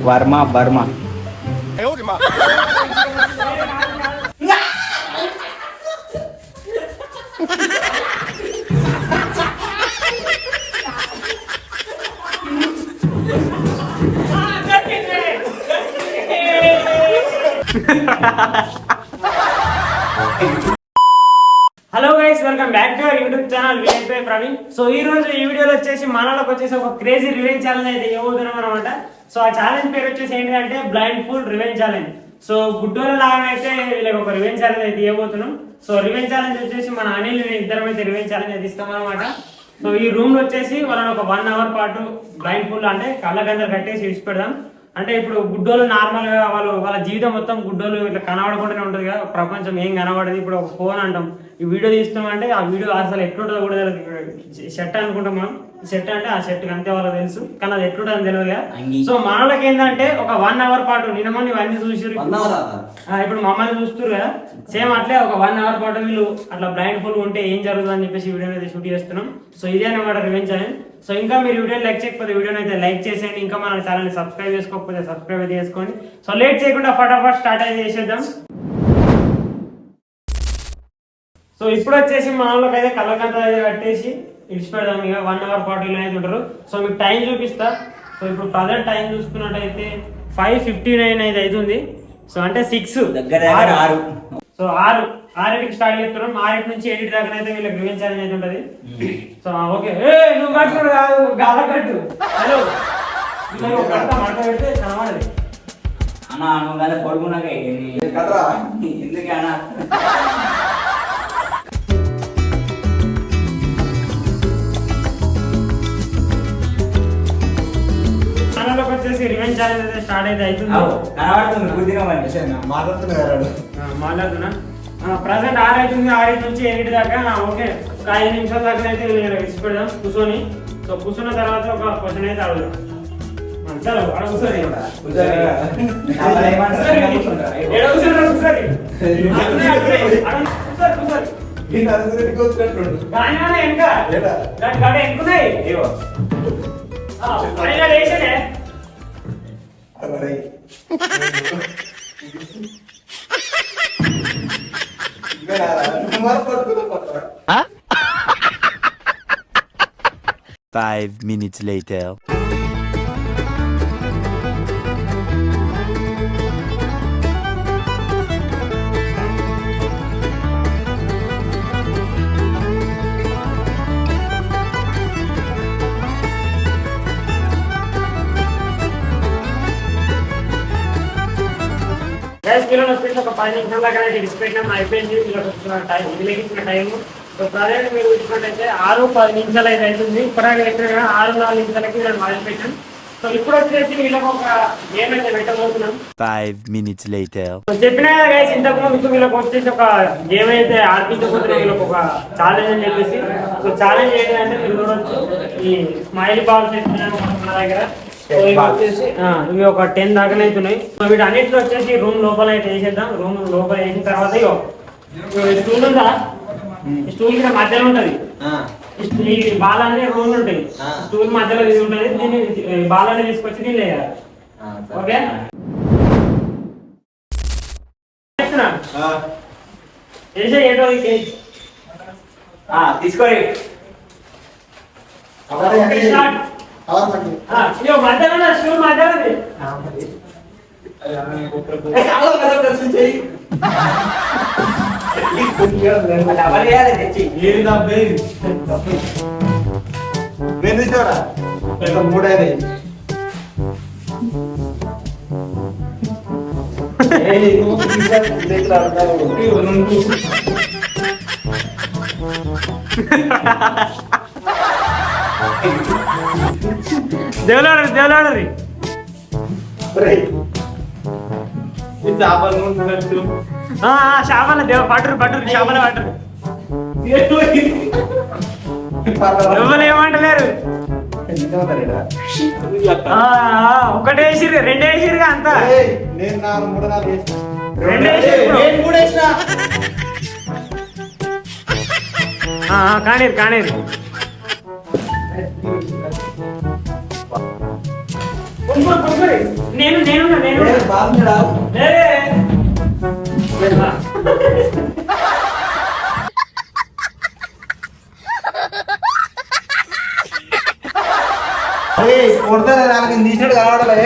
వర్మ బర్మ. Hello guys, welcome back to our YouTube channel VIP Praveen. So ఈ రోజు ఈ వీడియోలో వచ్చేసి మనలోకి వచ్చేసి ఒక క్రేజీ రివెంజ్ ఛాలెంజ్ అయితే ఇవ్వబోతున్నాం అనమాట. సో ఆ ఛాలెంజ్ పేరు వచ్చేసి ఏంటంటే blindfold revenge challenge. So గుడ్డోల లాగా అయితే వీళ్ళకి ఒక రివెంజ్ ఛాలెంజ్ అయితే ఇవ్వబోతున్నాం. సో రివెంజ్ ఛాలెంజ్ వచ్చేసి మన అనిల్ ఇద్దరం అయితే రివెంజ్ ఛాలెంజ్ అయితే ఇస్తాం అనమాట. సో ఈ రూమ్ లో వచ్చేసి వాళ్ళని ఒక 1 hour పాటు బ్లైండ్ ఫుల్ అంటే కళ్ళగందరు కట్టేసి విడిచిపెడదాం. అంటే ఇప్పుడు గుడ్డోలు నార్మల్ గా వాళ్ళ జీవితం మొత్తం గుడ్డోలు ఇట్లా కనబడకుండానే ఉంటుంది కదా, ప్రపంచం ఏం కనబడదు. ఇప్పుడు ఒక ఫోన్ అంటాం, ఈ వీడియో తీస్తామంటే ఆ వీడియో అసలు ఎట్లుంటుందో కూడా సెట్ అనుకుంటాం మనం. సెట్ అంటే ఆ సెట్ అంతే వాళ్ళకి తెలుసు, కానీ అది ఎట్లుంటుందని తెలియదు కదా. సో మనకి ఏంటంటే ఒక 1 hour పాటు నిన్న ఇవన్నీ చూసి ఇప్పుడు మమ్మల్ని చూస్తారు కదా, సేమ్ అట్లే ఒక 1 hour పాటు వీళ్ళు అట్లా బ్లైండ్ ఫుల్ ఉంటే ఏం జరుగుతుంది అని చెప్పేసి వీడియో అయితే షూట్ చేస్తున్నాం. సో ఇదే అనమాట రివెంజ్ ఛాలెంజ్. సో ఇంకా మీరు వీడియో లైక్ చేయకపోతే వీడియోని అయితే లైక్ చేసేయండి, ఇంకా మన ఛానల్ని సబ్స్క్రైబ్ చేసుకోకపోతే సబ్స్క్రైబ్ అయితే చేసుకోండి. సో లేట్ చేయకుండా ఫటాఫట్ స్టార్ట్ అయితే చేసేద్దాం. సో ఇప్పుడు వచ్చేసి మన వాళ్ళకి అయితే కళ్ళకంత అయితే కట్టేసి ఇడిచిపెడదాం. ఇక 1 hour పాటు ఇలా అయితే ఉంటారు. సో మీకు టైం చూపిస్తా. సో ఇప్పుడు ప్రజెంట్ టైం చూసుకున్నట్టయితే 5:59 అయితే అవుతుంది. సో అంటే 6 దగ్గర 6. సో 6కి స్టార్ట్ చేస్తున్నాం. 6 నుంచి 8 దాకా అయితే వీళ్ళకి రివెంజ్ ఛాలెంజ్ అయితే ఉంటుంది. సో ఓకే, నువ్వు కట్టుడు కాదు, గాల కట్టు. హలో మడత పెడితే కనబడదు అన్నా, నువ్వు కానీ పడుకున్నాక ఎందుకే అన్నా. వచ్చేసి రివెంజ్ ఛాలెంజ్ అయితే స్టార్ట్ అయితే అవుతుంది. మాట్లాడుతున్నా ప్రజెంట్ 6 అవుతుంది. 6 నుంచి 8 దాకా ఓకే, ఒక 5 నిమిషాల దాకా అయితే ఇచ్చి పెడదాం కూర్చొని. సో కూర్చున్న తర్వాత ఒక క్వశ్చన్ అయితే అడుగుదాం. చలో అక్కడ కూర్చొని Five minutes later. వీళ్ళని వచ్చేసి ఒక 10 నిమిషాల దాకా అయితే ఇచ్చిపెట్టినాం. అయిపోయింది వీళ్ళకి ఇచ్చిన టైము. సో ప్రజెంట్ మీరు ఇచ్చినట్టయితే 6:10 నిమిషాలు అయితే అవుతుంది. ఇప్పటికే ఎక్కడ 6:04 నిమిషాలకి వీళ్ళని మొదలుపెట్టాం. సో ఇప్పుడు వచ్చేసి వీళ్ళకి ఒక గేమ్ అయితే పెట్టబోతున్నాం. 5 minutes later. సో చెప్పినా కదా గైస్, ఇంతకు ముందు వీళ్ళకి వచ్చేసి ఒక గేమ్ అయితే ఆర్పించబోతున్నాం. వీళ్ళకి ఒక ఛాలెంజ్ అని చెప్పేసి. సో ఛాలెంజ్ ఏంటంటే మీరు చూడవచ్చు, ఈ స్మైల్ బాల్స్ మన దగ్గర ఇవి ఒక 10 దాకానే అవుతున్నాయి. సో వీటి అన్నింటిలో వచ్చేసి రూమ్ లోపల అయితే వేసేద్దాం. రూమ్ లోపల వేసిన తర్వాత స్టూల్ ఉందా, ఈ స్టూల్ ఇక్కడ మధ్యలో ఉంటది. ఈ బాల్ అనే రూమ్ ఉంటాయి, స్టూల్ మధ్యలో ఇది ఉంటుంది. దీన్ని బాల్ అనేది తీసుకొచ్చి దీన్ని వేయాలి. ఓకే వేసే ఏటో తీసుకోండి. మధ్యలో స్టూల్ మధ్యలో దేవులాడది చేపల దేవ పట్టరు చేపల పట్టరు. ఎవరు ఏమంటలేరు. ఒకటే వేసిరు, 2 వేసిరుగా అంతా. 2 వేసిరు కానీరు నేను కొడతారా నాకు తీసినట్టు కావడలే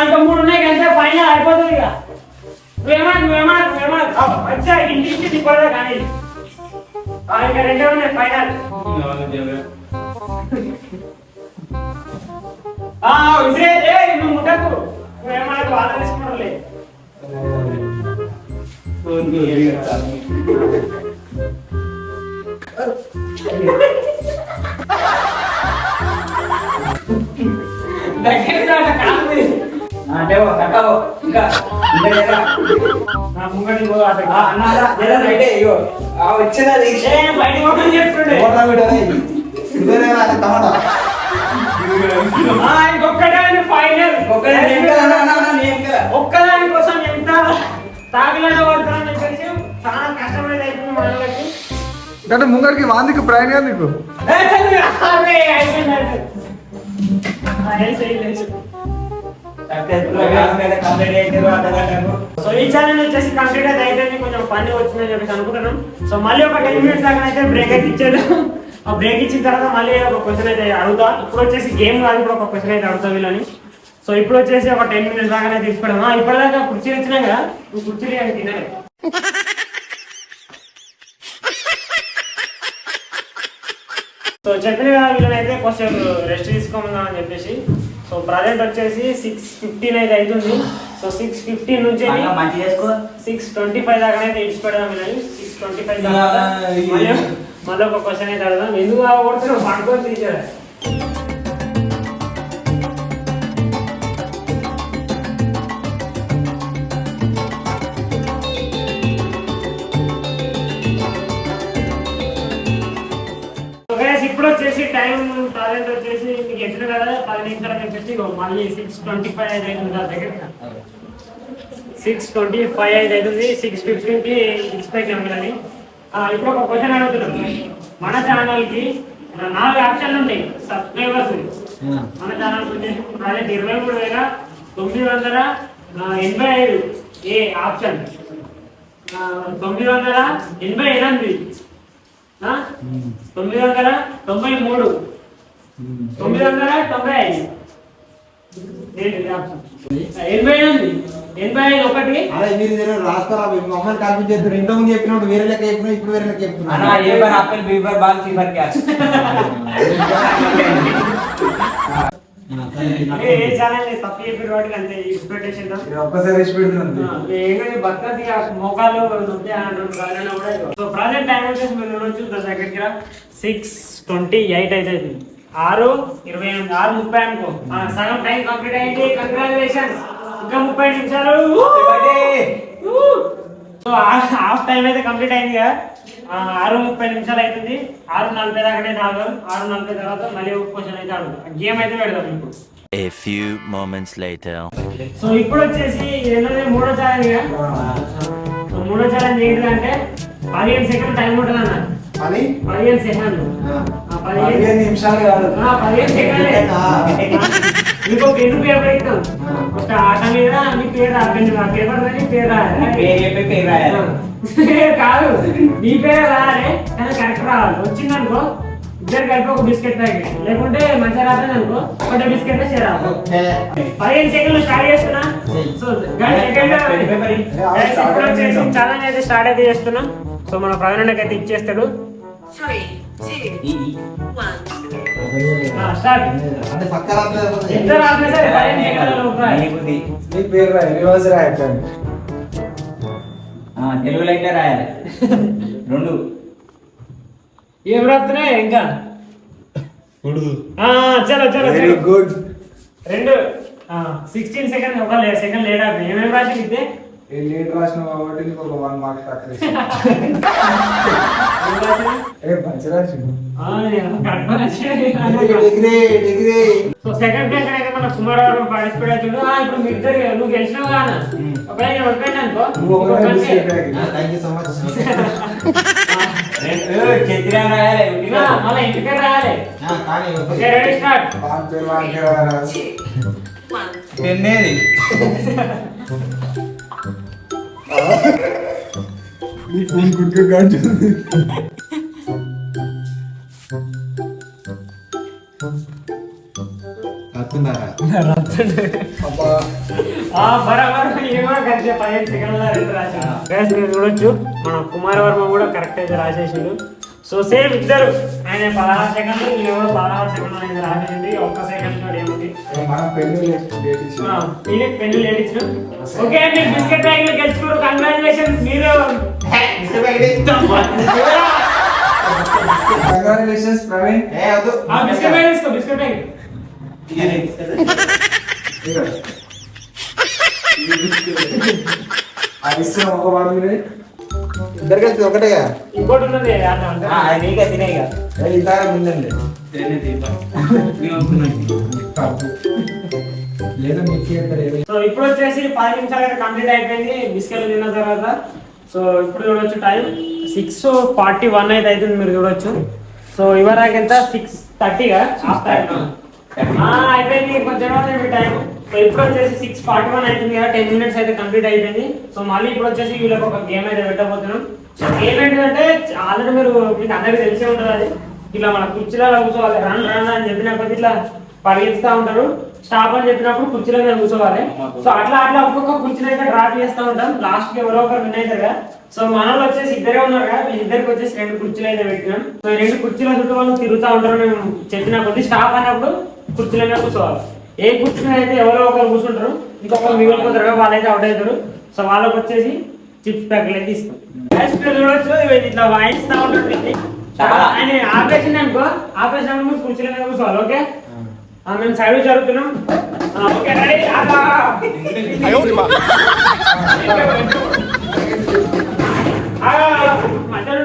ఇంకా 3 ఉన్నాయి కంటే ఫైనల్ అయిపోతుంది ఇక వచ్చా ఇంటికి తిప్పదా కానీ ఇంకా 2 ఉన్నాయి ఫైనల్ విసిరే నువ్వు ముట్టకు నువ్వేమన్నా బాధ తీసుకున్నావులే అంటే ఇంకా వచ్చేదా బయట ఓపెన్ చేస్తుండే టమాటా ఇంకొక్కటే ఫైనల్ ఒక్కదాని కోసం ఎంత తాగిలాట పడుతున్నాను తెలిసి చాలా కష్టమైనది అయిపోయింది మనకి అంటే ముంగడికి వాందికి ప్రయాణం కాదు నీకు సో ఈ ఛానల్ వచ్చేసి కంప్లీట్ అయితే కొంచెం పని వచ్చిందని చెప్పేసి అనుకుంటున్నాం. సో మళ్ళీ ఒక 10 minutes దాకా అయితే బ్రేక్ అయితే ఇచ్చేది. ఆ బ్రేక్ ఇచ్చిన తర్వాత మళ్ళీ ఒక క్వశ్చన్ అయితే అడుగుతా. ఇప్పుడు వచ్చేసి గేమ్ కాదు, ఇప్పుడు ఒక క్వశ్చన్ అయితే అడుగుతా వీళ్ళని. సో ఇప్పుడు వచ్చేసి ఒక 10 minutes దాకా తీసుకుంటాం. ఇప్పటిదాకా కుర్చీలు వచ్చినాయి కదా, కుర్చీలు అని తినలే. సో చెప్పిన కదా వీళ్ళనైతే కొంచెం రెస్ట్ తీసుకోమని చెప్పేసి. సో ప్రజెంట్ వచ్చేసి 6:15 అయితే అవుతుంది. సో 6:15 నుంచి 6:25 దాకా అయితే ఇచ్చిపెడదాం వీళ్ళని. 6:25 దాకా మళ్ళీ ఒక క్వశ్చన్ అయితే అడదాం. ఎందుకు కొడుతున్నావు పడుకొని తీసారా? ఇప్పుడు వచ్చేసి టైం ప్రజెంట్ వచ్చేసి మీకు ఎట్లా కదా 10 నిమిషాలకు వచ్చేసి మళ్ళీ 6:25 అయితే అవుతుంది కదా దగ్గర. 6:25 అయితే అవుతుంది. 6:15కి ఇచ్చిపోయినాం వీళ్ళని. ఇప్పుడు ఒక క్వశ్చన్ అడుగుతున్నాం. మన ఛానల్కి 4 ఆప్షన్లు ఉంటాయి సబ్స్క్రైబర్స్. మన ఛానల్ వచ్చేసి ప్రజెంట్ 23,985 ఏ ఆప్షన్ 988 993 995 85 ఒకటి. అదే మీరు రాస్తారా మమ్మల్ని కల్పించేస్తారు. ఇంతకుముందు చెప్పినప్పుడు వేరే లెక్క చెప్పినా ఇప్పుడు వేరే లెక్క చెప్తున్నా. ఏ ఛానల్ తప్పు చెప్పిన వాటికి అంతే ఎక్స్పెక్టేషన్ ఒక్కసారి పెడుతుంది. భక్తి మోకాలు నొప్పి అంటారు కూడా. సో ప్రాజెక్ట్ టైం వచ్చేసి మీరు చూడొచ్చు దగ్గరికి 6:28 అయితే 6:28 6:30 అనుకో. సగం టైం కంప్లీట్ అయింది. కంగ్రాచులేషన్స్. ఇంకా 30 నిమిషాలు. సో హాఫ్ టైం అయితే కంప్లీట్ అయింది కదా. 6:30 నిమిషాలు అవుతుంది. 6:40 దాకానే తాగాం. 6:40 తర్వాత మళ్ళీ క్వశ్చన్ అయితే అడుగుతాం. గేమ్ అయితే పెడదాం ఇప్పుడు. A few moments later. So ఇప్పుడు వచ్చేసి ఏంటంటే మూడో ఛాలెంజ్. సో మూడో ఛాలెంజ్ ఏంటంటే 15 సెకండ్ టైం ఉంటుంది అన్న. 15 సెకండ్లు 15 నిమిషాలు కాదు 15 సెకండ్లే. ఇంకో పెన్ను పేపర్ ఇస్తాం. ఫస్ట్ ఆట మీద మీ పేరు రాకండి. ఆ పేపర్ మీద పేరు రాయాలి కాదు, నీ పేరు రాయాలి కానీ కరెక్ట్ రావాలి. వచ్చిందనుకో ఇద్దరు కలిపి ఒక బిస్కెట్ ప్యాకెట్, లేకుంటే మంచిగా రాలేదు అనుకో ఒకటే బిస్కెట్ షేర్ అవ్వాలి. 15 సెకండ్లు స్టార్ట్ చేస్తున్నా. సో ఛాలెంజ్ అయితే స్టార్ట్ అయితే చేస్తున్నా. సో మన ప్రధానికి అయితే ఇచ్చేస్తాడు. 3, 2, 1. స్టార్ట్. ఇద్దరు రాత్రి సరే 15 సెకండ్ల పేరు రాయి రివర్స్ రాయి. తెలుగులో అయితే రాయాలి. 2 ఏం రాత్రే ఇంకా ఉర్దూ. చలో చలో వెరీ గుడ్. 2 16 సెకండ్ ఒక సెకండ్ లేట్ అవుతుంది. ఏమేమి రాసి ఇద్దే లేట్ రాసిన కాబట్టి నీకు ఒక 1 మార్క్ తక్కువ మంచి రాసిండు. సో సెకండ్ ప్లేస్ అయితే మన కుమారవరం పార్టిసిపేట్ అవుతుంది. ఇప్పుడు మీ ఇద్దరు నువ్వు గెలిచినావు కానా ఒకవేళ ఓడిపోయింది అనుకో థ్యాంక్ యూ సో మచ్. మళ్ళీ ఇంటికే రాయాలి. కానీ ఓకే రెడీ స్టార్ట్. పెన్నేది బరాబర్ ఏమో కలిసి 15 సెకండ్ల 2 రాశాను. గైస్ మీరు చూడొచ్చు మన కుమారవర్మ కూడా కరెక్ట్ అయితే రాసేసిండు. సో సేమ్ ఇద్దరు ఆయన 16 సెకండ్లు ఈయన కూడా 16 సెకండ్లు అనేది రాసేసింది. ఒక్క సెకండ్ తోటి ఏముంది పెన్ను లేడిచ్చు. ఓకే మీరు బిస్కెట్ ప్యాకెట్లు గెలుచుకోరు. కంగ్రాచులేషన్స్. మీరు కంగ్రాచులేషన్స్ ప్రవీణ్. బిస్కెట్ ప్యాకెట్ తీసుకో. బిస్కెట్ ప్యాకెట్ ఒక వాడు ఇద్దరు కలిసి ఒకటేగా ఇంకోటి ఉన్నది నీకే తినేగా ఈసారి ముందండి లేదా మీకు. సో ఇప్పుడు వచ్చేసి 10 నిమిషాలు అయితే కంప్లీట్ అయిపోయింది బిస్కెట్లు తిన్న తర్వాత. సో ఇప్పుడు చూడొచ్చు టైం 6:41 అయితే అవుతుంది. మీరు చూడొచ్చు. సో ఇవరకు ఎంత 6:30గా అయిపోయింది. కొంచెం టైం. సో ఇప్పుడు వచ్చేసి 6:41 అవుతుంది కదా. 10 మినిట్స్ అయితే కంప్లీట్ అయిపోయింది. సో మళ్ళీ ఇప్పుడు వచ్చేసి వీళ్ళకి ఒక గేమ్ అయితే పెట్టబోతున్నాం. సో గేమ్ ఏంటంటే ఆల్రెడీ మీకు అందరికీ తెలిసే ఉంటుంది. అది ఇట్లా మన కుర్చీలలో కూర్చోవాలి. రన్ రన్ అని చెప్పినప్పుడు ఇట్లా పరిగెత్తుతా ఉంటారు. స్టాప్ అని చెప్పినప్పుడు కుర్చీలో మీద కూర్చోవాలి. సో అట్లా ఒక్కొక్క కుర్చీని అయితే డ్రా చేస్తూ ఉంటాం. లాస్ట్ కి ఎవరో ఒకరు విన్ అవుతారు కదా. సో మనలో వచ్చేసి ఇద్దరే ఉన్నారు కదా. ఇద్దరికి వచ్చేసి 2 కుర్చీలు అయితే పెట్టినాం. సో 2 కుర్చీల చుట్టూ వాళ్ళు తిరుగుతూ ఉంటారు. మేము చెప్పిన కొద్ది స్టాప్ అన్నప్పుడు కుర్చీల మీద కూర్చోవాలి. ఏ కుర్చీ అయితే ఎవరో ఒకరు కూర్చుంటారు. ఇంకొకరు మిగిలిపోతారు కదా, వాళ్ళైతే అవుట్ అవుతారు. సో వాళ్ళకి వచ్చేసి చిప్స్ ప్యాకెట్లు అయితే ఇస్తాం. చూడొచ్చు ఇట్లా వాయిస్తా ఉంటుంది. ఆయన ఆపేసింది అనుకో, ఆపేసినప్పుడు మీరు కుర్చీల మీద కూర్చోవాలి. ఓకే మేము సైడ్ జరుగుతున్నాం. ఓకే రెడీ మధ్యలో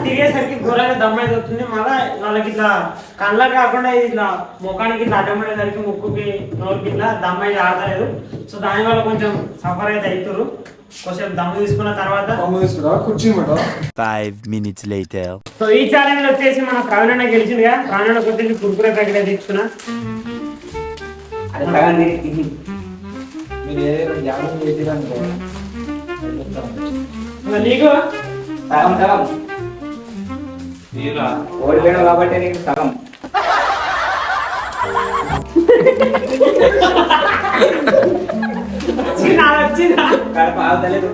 తిరిగేసరికి ఘోరంగా దమ్మైతే వస్తుంది. మళ్ళీ వాళ్ళకి ఇట్లా కళ్ళకి కాకుండా ఇట్లా ముఖానికి ఇట్లా అడ్డమడేసరికి ముక్కుకి నోరుకి ఇట్లా దమ్ అయితే ఆడలేదు. సో దానివల్ల కొంచెం సఫర్ అయితే అవుతారు. కొంచెం దమ్ము తీసుకున్న తర్వాత 5 minutes later. సో ఈ ఛాలెంజ్ వచ్చేసి మన ప్రవీణ్ అన్న గెలిచిందిగా. ప్రవీణ్ అన్నకు వచ్చేసి కుర్కురే ప్యాకెట్ అయితే తీసుకున్నా. నీకు సగం సగం ఓడిపోయాడు కాబట్టి నీకు సగం. కడప ఆవతలేదు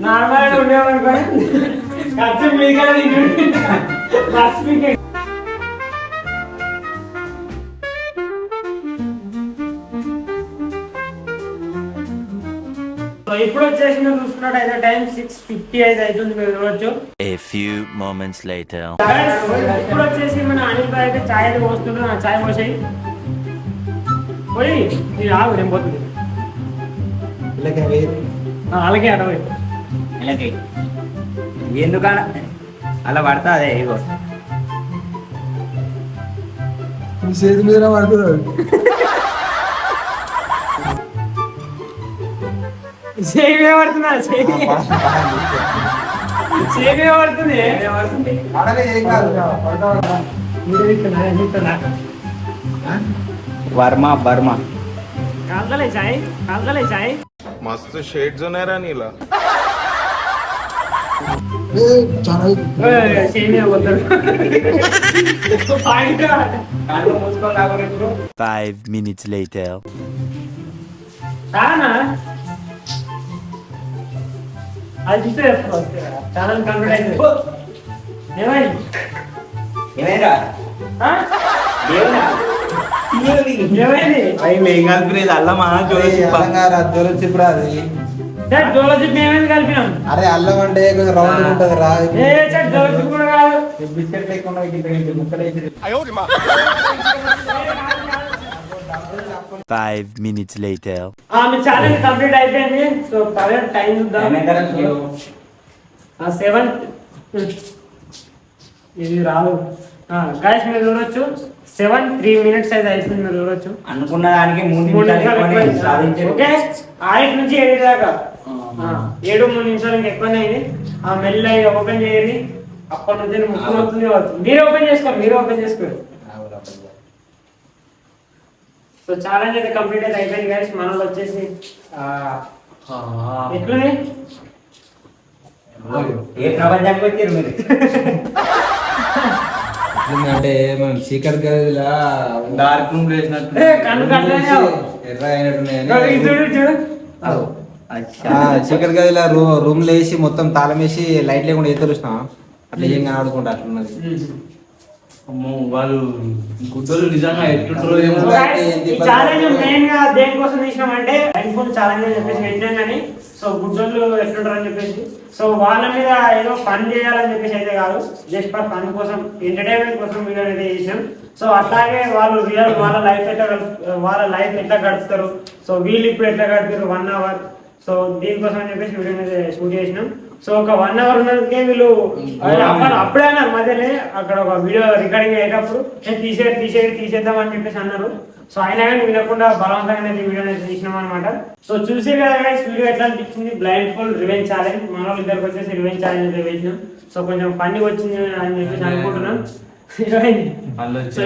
నార్మల్ ఉండేవాడు ఖర్చు మీకు ఇప్పుడు వచ్చేసి మీరు చూసుకున్నట్టయితే టైం 6:50 అయితే అవుతుంది. మీరు చూడొచ్చు. A few moments later. ఇప్పుడు వచ్చేసి మన అనిల్ భాయ్ అయితే చాయ్ అయితే పోస్తుంటారు. నా చాయ్ పోసాయి పోయి నేను ఆగు నేను పోతుంది అలాగే అడవి ఎందుకన్నా అలా పడతా అదే ఇగో చేతి మీద పడుతుంది. సేమే పడుతుందా సేమే పడుతుంది అడగ ఏం కాదు బర్మా కాదలే చాయ్ मस्त शेड्स नाही राणीला సేమే పోతాడు పాయింట్ కళ్ళు మూసుకొని తాగురు ఇప్పుడు 5 minutes later. రానా అది చూస్తే చాలా కంప్లీట్ అయింది ఏమైంది ఏమైందా ఆ? ఏమైనా ఏమైంది అవి మేఘాలు ప్రేజ్ అల్లమా జోరచిప్పుడు అది జోలజిప్ ఏమైంది కలిపినాం అరే అల్లం అంటే కొంచెం రౌండ్ ఉంటది రా ఏ చెట్ జోలజిప్ కూడా కాదు బిస్కెట్ లేకుండా ముక్కలు వేసి 5 minutes later. మీ ఛాలెంజ్ కంప్లీట్ అయిపోయింది సో పర్లేదు టైం చూద్దాం ఆ 7th ఇది రాదు గాయస్ మీరు చూడొచ్చు 7-3 minutes అయితే అయిపోయింది మీరు చూడొచ్చు అనుకున్న దానికి 3 3 నిమిషాలు నిమిషాలు ఎక్కువనే సాధించారు. ఓకే 6 నుంచి 7 దాకా 7-3 నిమిషాలు ఇంకా ఎక్కువనే అయింది మెల్లగా ఓపెన్ చేయండి అప్పటి నుంచి ముక్కు అవుతుంది మీరు ఓపెన్ చేసుకోండి సో ఛాలెంజ్ అయితే కంప్లీట్ అయితే అయిపోయింది గైస్ మన వాళ్ళు వచ్చేసి ఎట్లుంది ఏ ప్రపంచానికి వచ్చారు మీరు అంటే మనం చీకటి గదిలా డార్క్ రూమ్ వేసినట్టు కన్ను కట్టలేనే ఎర్ర అయినట్టున్నాయని చూడు చీకటి గదిలా రూమ్ లో వేసి మొత్తం తాళం వేసి లైట్ లేకుండా ఎత్తులు చూసినా అట్లా ఏం కనబడుకుంటా అట్లున్నది వాళ్ళు గుడ్డలు నిజంగా ఎట్లుంటారో ఏమో. ఈ ఛాలెంజ్ మెయిన్ గా దేనికోసం తీసినామంటే ఐఫోన్ ఛాలెంజ్ అని చెప్పేసి వింటాం కానీ సో గుడ్డలు ఎట్లుంటారు అని చెప్పేసి సో వాళ్ళ మీద ఏదో ఫన్ చేయాలని చెప్పేసి అయితే కాదు జస్ట్ ఫర్ ఫన్ కోసం ఎంటర్టైన్మెంట్ కోసం వీడియో అయితే చేసినాం సో అట్లాగే వాళ్ళు రియల్ వాళ్ళ లైఫ్ ఎట్లా గడుపుతారు సో వీళ్ళు ఇప్పుడు ఎట్లా గడుపుతారు 1 hour సో దీనికోసం అని చెప్పేసి వీడియో అనేది షూట్ చేసినాం సో ఒక 1 hour ఉన్నదికే వీళ్ళు అప్పుడే అన్నారు మధ్యలో అక్కడ ఒక వీడియో రికార్డింగ్ అయ్యేటప్పుడు తీసేద్దాం అని చెప్పేసి అన్నారు సో అయినా కానీ వినకుండా బలవంతంగా వీడియో అనేది తీసినాం అనమాట సో చూసి కదా గైస్ వీడియో ఎట్లా అనిపించింది బ్లైండ్ ఫుల్ రివెంజ్ ఛాలెంజ్ మన వాళ్ళు ఇద్దరికి వచ్చేసి రివెంజ్ ఛాలెంజ్ అయితే వేసినాం సో కొంచెం ఫన్నీ వచ్చింది అని చెప్పేసి అనుకుంటున్నాం సో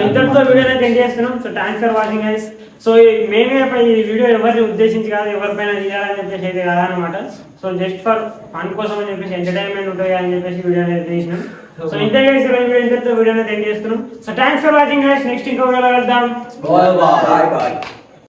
ఇంతటితో వీడియో అయితే ఎండ్ చేస్తున్నాం so thanks for watching guys so main గా ఈ వీడియో ఎవరిని ఉద్దేశించి కాదు ఎవరిపైన తీయాలని చెప్పేసి అయితే కాదనమాట సో జస్ట్ ఫర్ ఫన్ కోసం అని చెప్పేసి ఎంటర్టైన్మెంట్ ఉంటుంది అని చెప్పేసి వీడియో అనేది తీసినాం సో ఇంతే గైస్ ఇంతటితో వీడియో అయితే ఎండ్ చేస్తున్నాం so thanks for watching guys next ఇంకో వీడియోలో వెళ్దాం బాయ్ బాయ్